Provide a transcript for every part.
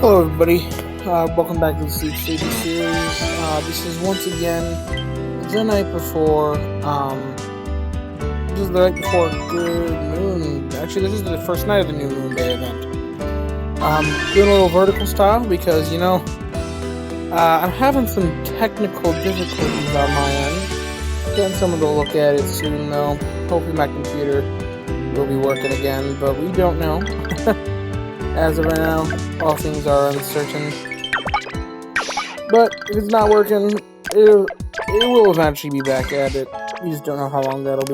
Hello, everybody. Welcome back to the Sleep City series. This is once again the night before. This is the night before Good Moon. Actually, this is the first night of the New Moon Day event. Doing a little vertical style because I'm having some technical difficulties on my end. Getting someone to look at it soon, though. Hopefully, my computer will be working again, but we don't know. As of right now, all things are uncertain. But if it's not working, it will eventually be back at it. We just don't know how long that'll be.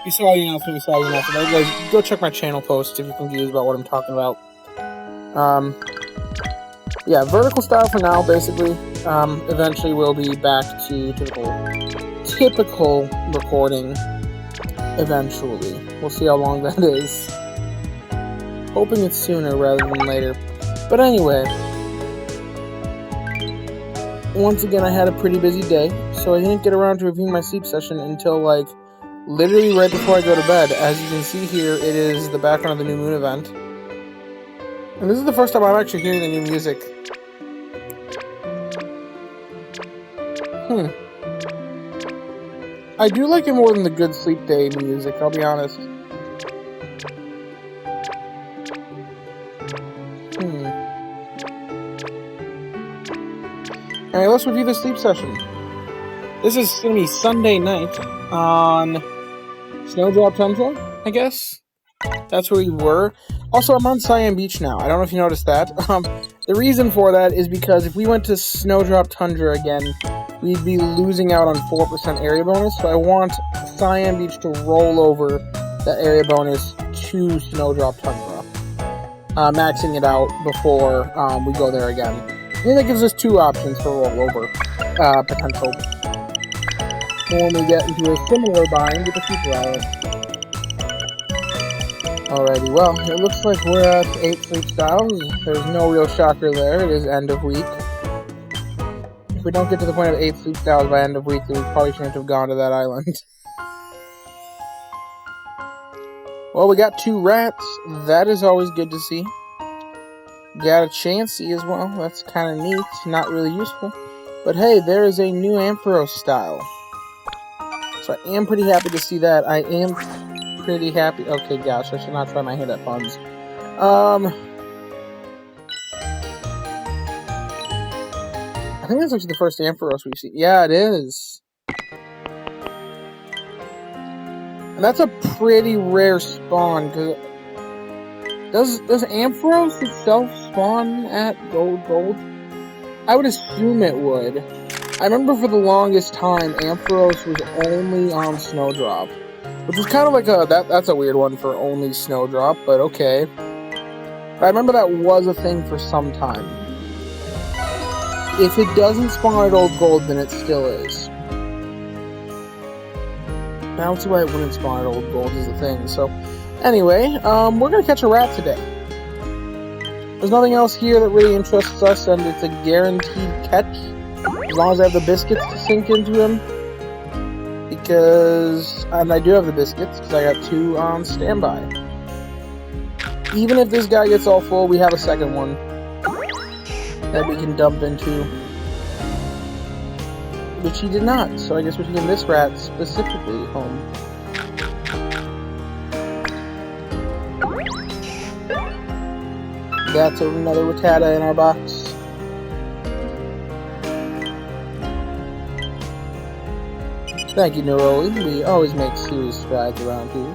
You saw the announcement, Guys, go check my channel post if you're confused about what I'm talking about. Yeah, vertical style for now, basically. Eventually we'll be back to typical recording. Eventually. We'll see how long that is. Hoping it's sooner rather than later. But anyway, once again I had a pretty busy day, so I didn't get around to reviewing my sleep session until literally right before I go to bed. As you can see here, it is the background of the New Moon event. And this is the first time I'm actually hearing the new music. I do like it more than the Good Sleep Day music, I'll be honest. Alright, let's review the sleep session. This is going to be Sunday night on Snowdrop Tundra, I guess? That's where we were. Also, I'm on Siam Beach now. I don't know if you noticed that. The reason for that is because if we went to Snowdrop Tundra again, we'd be losing out on 4% area bonus, so I want Siam Beach to roll over that area bonus to Snowdrop Tundra, maxing it out before we go there again. I think that gives us two options for rollover potential when we get into a similar bind with the Super Island. Alrighty, well, it looks like we're at 8 sleep styles. There's no real shocker there. It is end of week. If we don't get to the point of 8 sleep styles by end of week, then we probably shouldn't have gone to that island. Well, we got 2 rats. That is always good to see. Got a Chansey as well. That's kind of neat. Not really useful. But hey, there is a new Ampharos style. So I am pretty happy to see that. I am pretty happy. Okay, gosh, I should not try my hand at puns. I think that's actually the first Ampharos we've seen. Yeah, it is. And that's a pretty rare spawn, because does Ampharos itself spawn at Gold? I would assume it would. I remember for the longest time, Ampharos was only on Snowdrop. Which was kind of like that's a weird one for only Snowdrop, but okay. But I remember that was a thing for some time. If it doesn't spawn at Old Gold, then it still is. I don't see why it wouldn't spawn at Old Gold is the thing. So, anyway, we're going to catch a rat today. There's nothing else here that really interests us, and it's a guaranteed catch. As long as I have the biscuits to sink into him. And I do have the biscuits, because I got 2 on standby. Even if this guy gets all full, we have a second one that we can dump into. Which he did not, so I guess we're taking this rat specifically home. That's another Rattata in our box. Thank you, Neroli. We always make serious strides around here.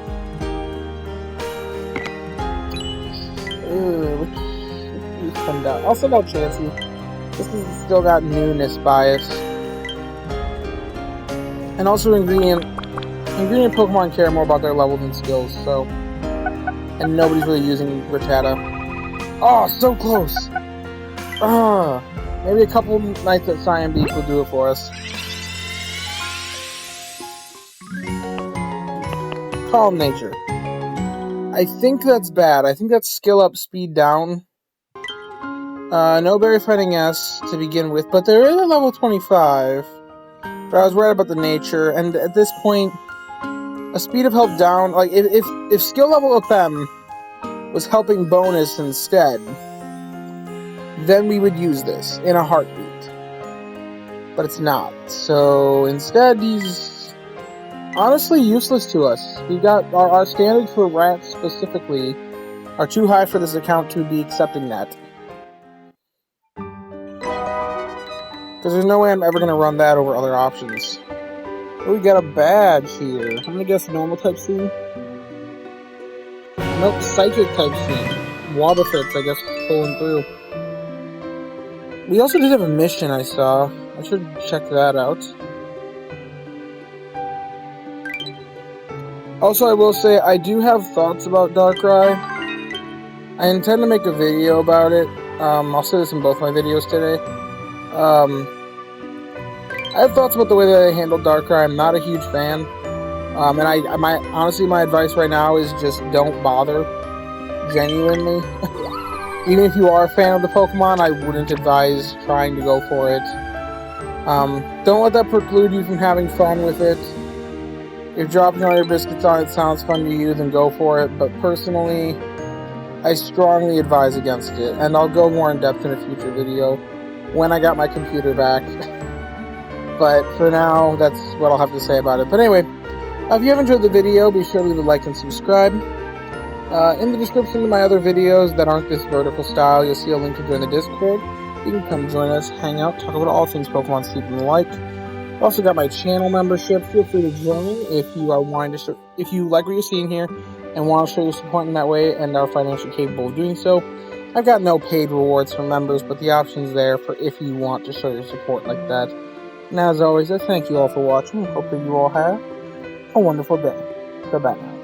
Which come down. I'll send out Chansey. This has still got newness bias. And also ingredient Pokemon care more about their level than skills, so. And nobody's really using Rattata. Oh, so close! Maybe a couple nights at Siam Beach will do it for us. Calm Nature. I think that's bad. I think that's skill up, speed down. No Berry Fighting S to begin with, but there is a level 25. But I was worried about the nature, and at this point, a speed of health down, like, if skill level up M was helping Bonus instead, then we would use this in a heartbeat. But it's not. So instead, he's honestly useless to us. We got our standards for rats specifically are too high for this account to be accepting that. Because there's no way I'm ever going to run that over other options. Oh, we got a badge here. I'm going to guess normal type C. Nope, psychic type C. Wobbuffets, I guess, pulling through. We also did have a mission I saw. I should check that out. Also, I will say, I do have thoughts about Darkrai. I intend to make a video about it. I'll say this in both my videos today. I have thoughts about the way that they handled Darkrai. I'm not a huge fan. Honestly, my advice right now is just don't bother. Genuinely. Even if you are a fan of the Pokemon, I wouldn't advise trying to go for it. Don't let that preclude you from having fun with it. If dropping all your biscuits on it sounds fun to you, then go for it. But personally, I strongly advise against it. And I'll go more in depth in a future video when I got my computer back. But for now, that's what I'll have to say about it. But anyway, if you have enjoyed the video, be sure to leave a like and subscribe. In the description of my other videos that aren't this vertical style, you'll see a link to join the Discord. You can come join us, hang out, talk about all things Pokemon, Sleep, and the like. I've also got my channel membership. Feel free to join me if you are wanting to. If you like what you're seeing here and want to show your support in that way and are financially capable of doing so. I've got no paid rewards for members, but the option's there for if you want to show your support like that. And as always, I thank you all for watching. Hope that you all have a wonderful day. Bye-bye now.